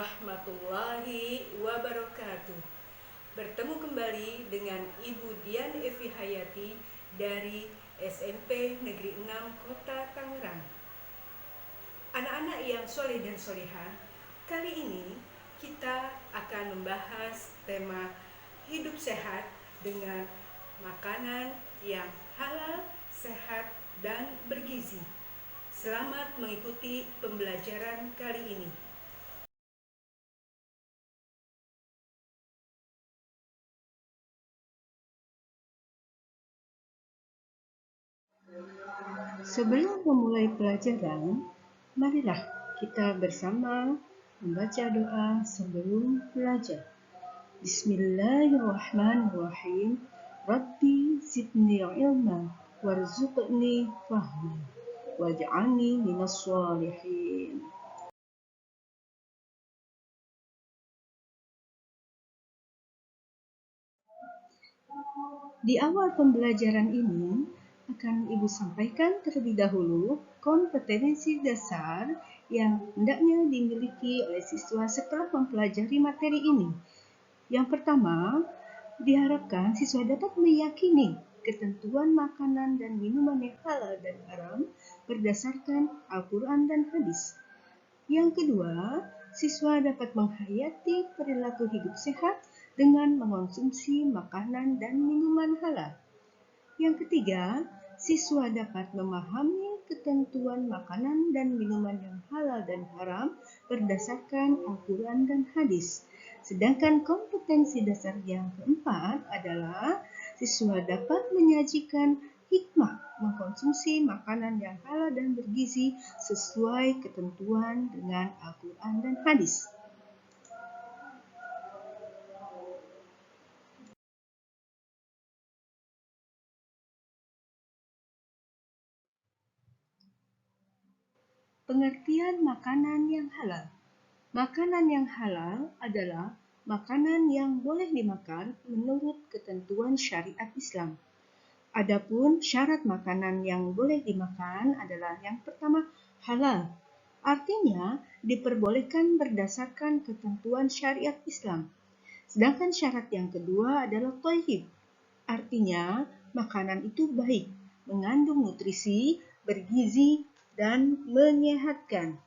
warahmatullahi wabarakatuh. Bertemu kembali dengan Ibu Dian Evi Hayati dari SMP Negeri 6 Kota Tangerang. Anak-anak yang soleh dan solehah, kali ini kita akan membahas tema hidup sehat dengan makanan yang halal, sehat, dan bergizi. Selamat mengikuti pembelajaran kali ini. Sebelum memulai pelajaran, marilah kita bersama membaca doa sebelum belajar. Bismillahirrahmanirrahim. Rabbi zidni ilma warzuqni fahma waj'alni minas shalihin. Di awal pembelajaran ini akan Ibu sampaikan terlebih dahulu kompetensi dasar yang hendaknya dimiliki oleh siswa setelah mempelajari materi ini. Yang pertama, diharapkan siswa dapat meyakini ketentuan makanan dan minuman yang halal dan haram berdasarkan Al-Quran dan hadis. Yang kedua, siswa dapat menghayati perilaku hidup sehat dengan mengonsumsi makanan dan minuman halal. Yang ketiga, siswa dapat memahami ketentuan makanan dan minuman yang halal dan haram berdasarkan Al-Quran dan hadis. Sedangkan kompetensi dasar yang keempat adalah siswa dapat menyajikan hikmah mengkonsumsi makanan yang halal dan bergizi sesuai ketentuan dengan Al-Quran dan hadis. Pengertian makanan yang halal. Makanan yang halal adalah makanan yang boleh dimakan menurut ketentuan syariat Islam. Adapun syarat makanan yang boleh dimakan adalah yang pertama, halal. Artinya diperbolehkan berdasarkan ketentuan syariat Islam. Sedangkan syarat yang kedua adalah thayyib. Artinya makanan itu baik, mengandung nutrisi, bergizi, dan menyehatkan.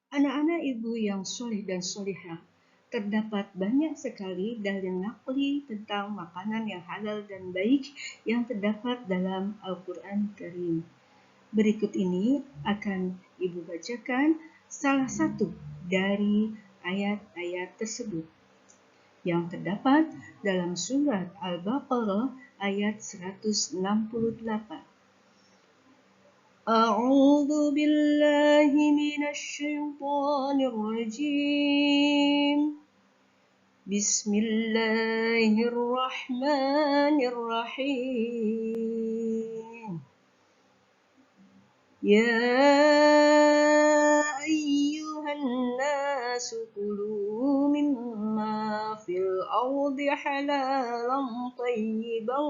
Anak-anak ibu yang soleh dan solehah, terdapat banyak sekali dalil naqli tentang makanan yang halal dan baik yang terdapat dalam Al-Quran Karim. Berikut ini akan ibu bacakan salah satu dari ayat-ayat tersebut yang terdapat dalam surat Al-Baqarah ayat 168. A'udzu billahi minasy syaithanir rajim. Bismillahirrahmanirrahim. Ya ayyuhan nasu kulu mimma fil ardi halalan tayyiban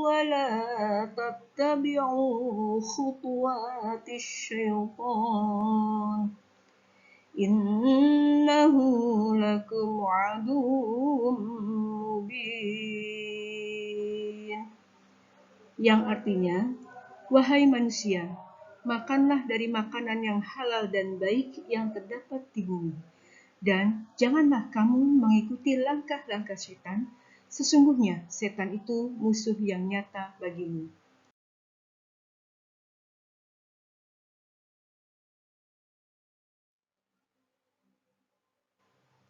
wa la tattabi'u khutuwatis syaitan. Innahu lakum aduwwum mubin. Yang artinya, wahai manusia, makanlah dari makanan yang halal dan baik yang terdapat di bumi. Dan janganlah kamu mengikuti langkah-langkah setan, sesungguhnya setan itu musuh yang nyata bagimu.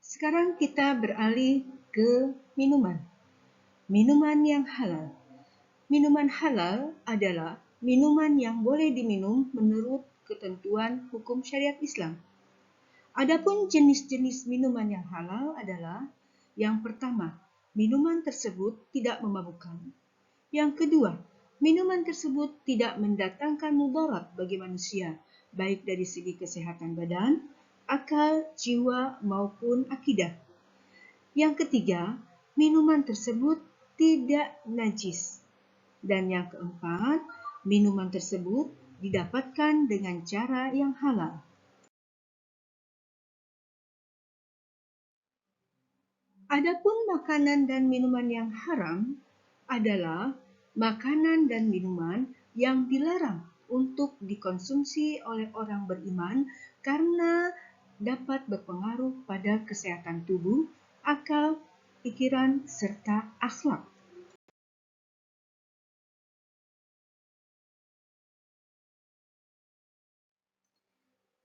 Sekarang kita beralih ke minuman. Minuman yang halal. Minuman halal adalah minuman yang boleh diminum menurut ketentuan hukum syariat Islam. Adapun jenis-jenis minuman yang halal adalah yang pertama, minuman tersebut tidak memabukkan. Yang kedua, minuman tersebut tidak mendatangkan mudarat bagi manusia, baik dari segi kesehatan badan, akal, jiwa, maupun akidah. Yang ketiga, minuman tersebut tidak najis. Dan yang keempat, minuman tersebut didapatkan dengan cara yang halal. Adapun makanan dan minuman yang haram adalah makanan dan minuman yang dilarang untuk dikonsumsi oleh orang beriman karena dapat berpengaruh pada kesehatan tubuh, akal, pikiran, serta akhlak.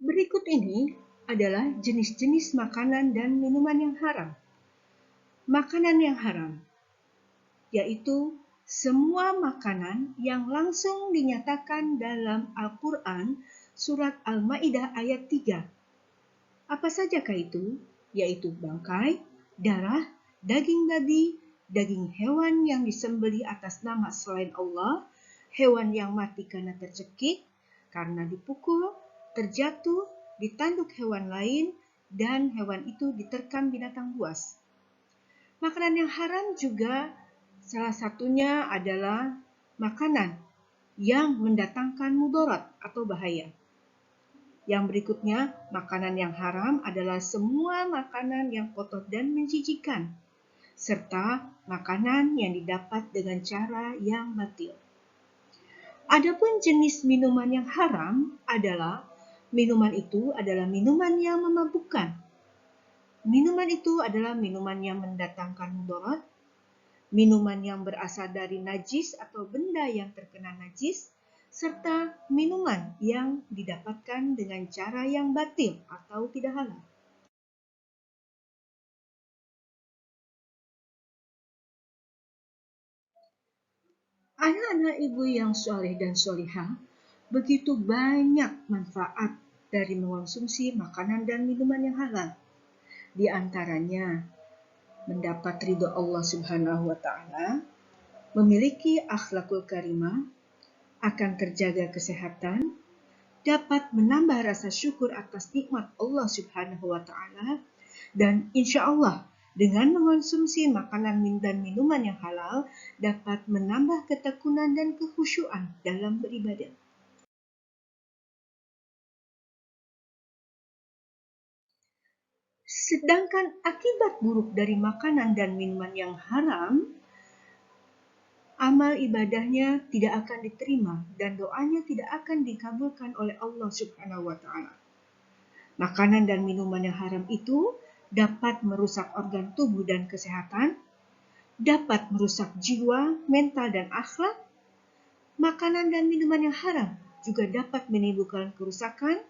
Berikut ini adalah jenis-jenis makanan dan minuman yang haram. Makanan yang haram yaitu semua makanan yang langsung dinyatakan dalam Al-Quran surat Al-Ma'idah ayat 3. Apa sajakah itu? Yaitu bangkai, darah, daging babi, daging hewan yang disembelih atas nama selain Allah, hewan yang mati karena tercekik, karena dipukul, terjatuh, ditanduk hewan lain, dan hewan itu diterkam binatang buas. Makanan yang haram juga salah satunya adalah makanan yang mendatangkan mudarat atau bahaya. Yang berikutnya, makanan yang haram adalah semua makanan yang kotor dan menjijikan, serta makanan yang didapat dengan cara yang batil. Adapun jenis minuman yang haram adalah minuman itu adalah minuman yang memabukkan. Minuman itu adalah minuman yang mendatangkan mudarat, minuman yang berasal dari najis atau benda yang terkena najis, serta minuman yang didapatkan dengan cara yang batil atau tidak halal. Anak-anak ibu yang soleh dan solihah, begitu banyak manfaat dari mengonsumsi makanan dan minuman yang halal. Di antaranya, mendapat ridho Allah Subhanahu wa Ta'ala, memiliki akhlakul karimah, akan terjaga kesehatan, dapat menambah rasa syukur atas nikmat Allah Subhanahu wa Ta'ala, dan insya Allah dengan mengonsumsi makanan dan minuman yang halal dapat menambah ketekunan dan kekhusyuan dalam beribadah. Sedangkan akibat buruk dari makanan dan minuman yang haram, amal ibadahnya tidak akan diterima dan doanya tidak akan dikabulkan oleh Allah Subhanahu wa Ta'ala. Makanan dan minuman yang haram itu dapat merusak organ tubuh dan kesehatan, dapat merusak jiwa, mental, dan akhlak. Makanan dan minuman yang haram juga dapat menimbulkan kerusakan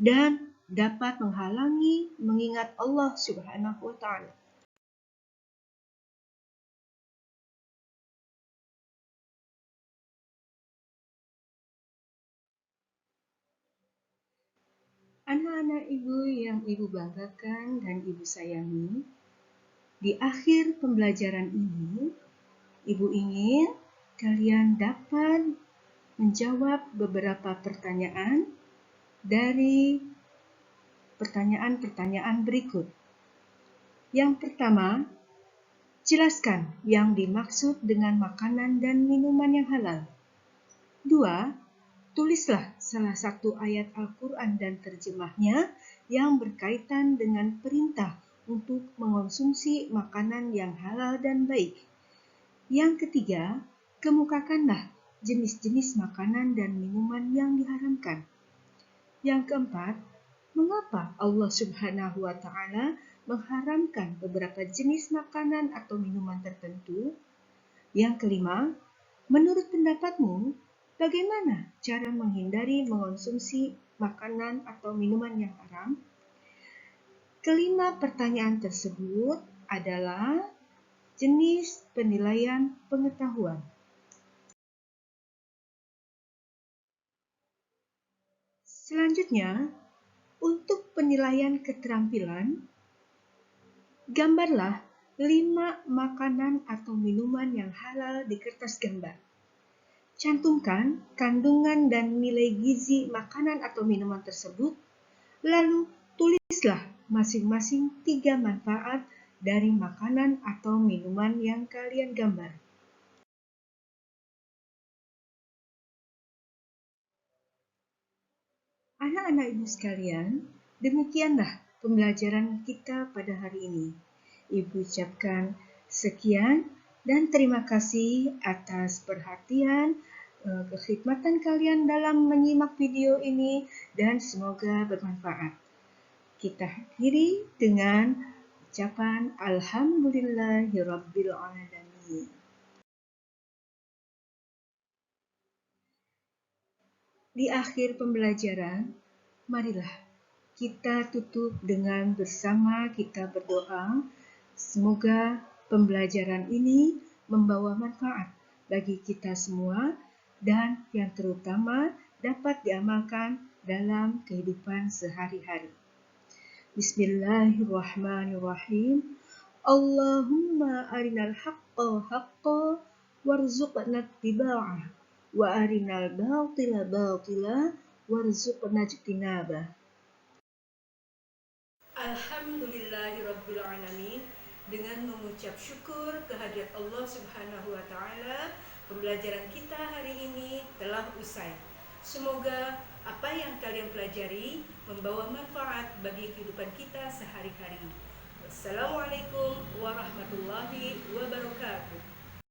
dan dapat menghalangi mengingat Allah Subhanahu wa Ta'ala. Anak-anak ibu yang ibu banggakan dan ibu sayangi, di akhir pembelajaran ini, ibu ingin kalian dapat menjawab beberapa pertanyaan dari pertanyaan-pertanyaan berikut. Yang pertama, jelaskan yang dimaksud dengan makanan dan minuman yang halal. 2. Tulislah salah satu ayat Al-Quran dan terjemahnya yang berkaitan dengan perintah untuk mengonsumsi makanan yang halal dan baik. Yang ketiga, kemukakanlah jenis-jenis makanan dan minuman yang diharamkan. Yang keempat, mengapa Allah Subhanahu wa Ta'ala mengharamkan beberapa jenis makanan atau minuman tertentu? Yang kelima, menurut pendapatmu, bagaimana cara menghindari mengonsumsi makanan atau minuman yang haram? Kelima pertanyaan tersebut adalah jenis penilaian pengetahuan. Selanjutnya, untuk penilaian keterampilan, gambarlah 5 makanan atau minuman yang halal di kertas gambar. Cantumkan kandungan dan nilai gizi makanan atau minuman tersebut, lalu tulislah masing-masing 3 manfaat dari makanan atau minuman yang kalian gambar. Anak-anak ibu sekalian, demikianlah pembelajaran kita pada hari ini. Ibu ucapkan sekian dan terima kasih atas perhatian, kekhidmatan kalian dalam menyimak video ini dan semoga bermanfaat. Kita akhiri dengan ucapan Alhamdulillahirabbil alamin. Di akhir pembelajaran, marilah kita tutup dengan bersama kita berdoa. Semoga pembelajaran ini membawa manfaat bagi kita semua dan yang terutama dapat diamalkan dalam kehidupan sehari-hari. Bismillahirrahmanirrahim. Allahumma arinal haqqa haqqa warzuqna ittiba'ah wa arinal batila batila warzuqna ijtinabah. Alhamdulillahirabbil alamin. Dengan mengucap syukur kehadirat Allah Subhanahu wa taala, pembelajaran kita hari ini telah usai. Semoga apa yang kalian pelajari membawa manfaat bagi kehidupan kita sehari-hari. Wassalamualaikum warahmatullahi wabarakatuh.